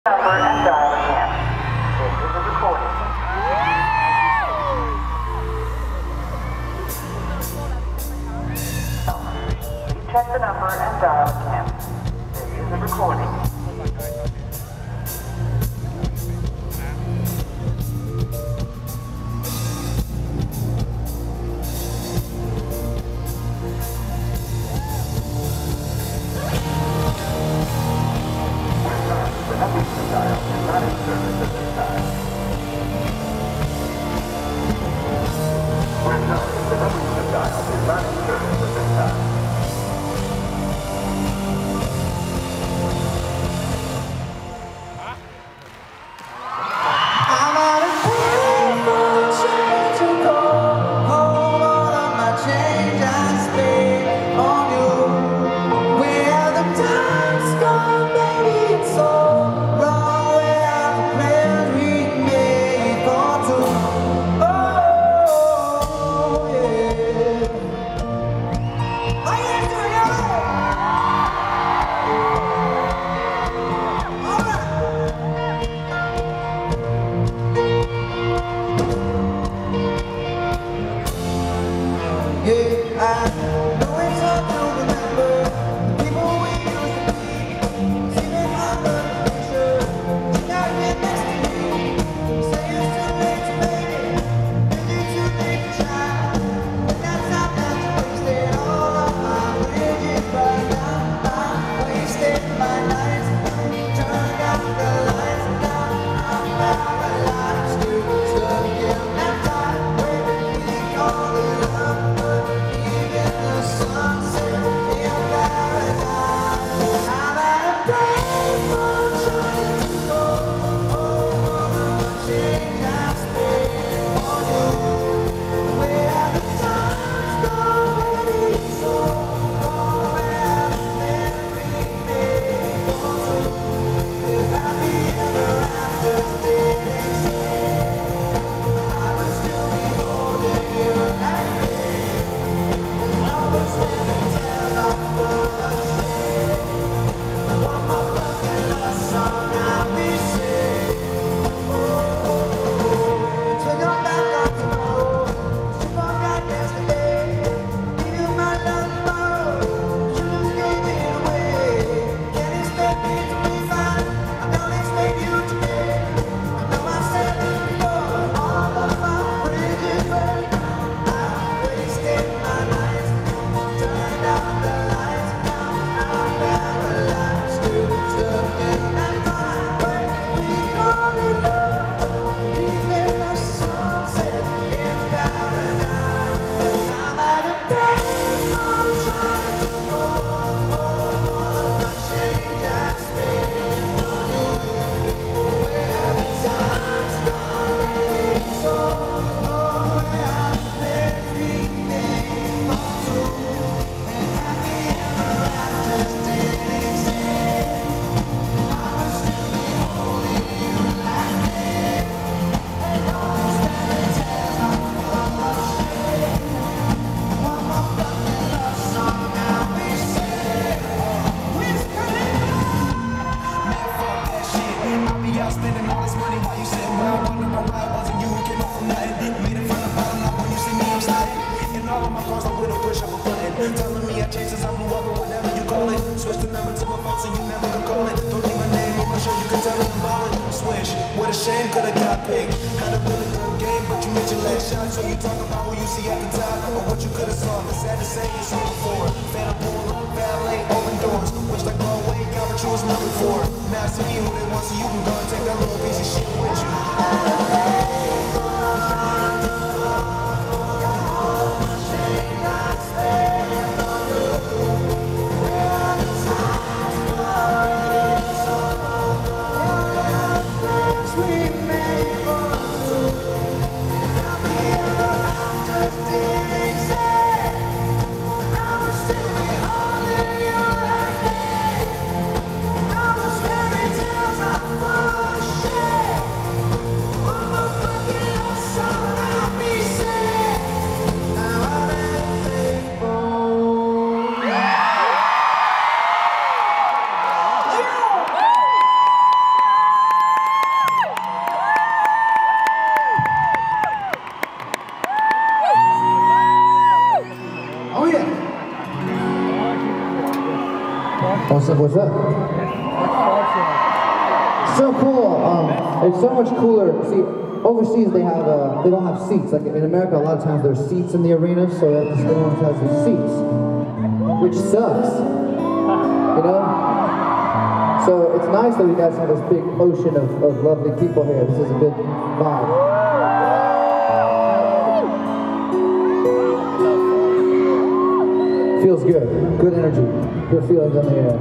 Number and dial again. This is a recording. Check the number and dial again. This is a recording. Telling me I changed since I blew up or whatever you call it. Switch the number to my phone so you never can call it. Don't leave my name on my shirt, you can tell me I'm ballin'. Switch, what a shame, could've got picked. Had a really good game, but you missed your last shot. So you talk about who you see at the top or what you could've saw. It's sad to say you saw before. Phantom pull, valet, open doors. Wish like go away, got what you was looking for. Now see me who they want, so you can go and take that little piece of shit with you. I was fairy tales I What's up? What's up? So cool. It's so much cooler. See, overseas they don't have seats. Like in America, a lot of times there's seats in the arena, so this one has these seats, which sucks. You know. So it's nice that you guys have this big ocean of lovely people here. This is a good vibe. Feels good. Good energy. Good feelings on the air.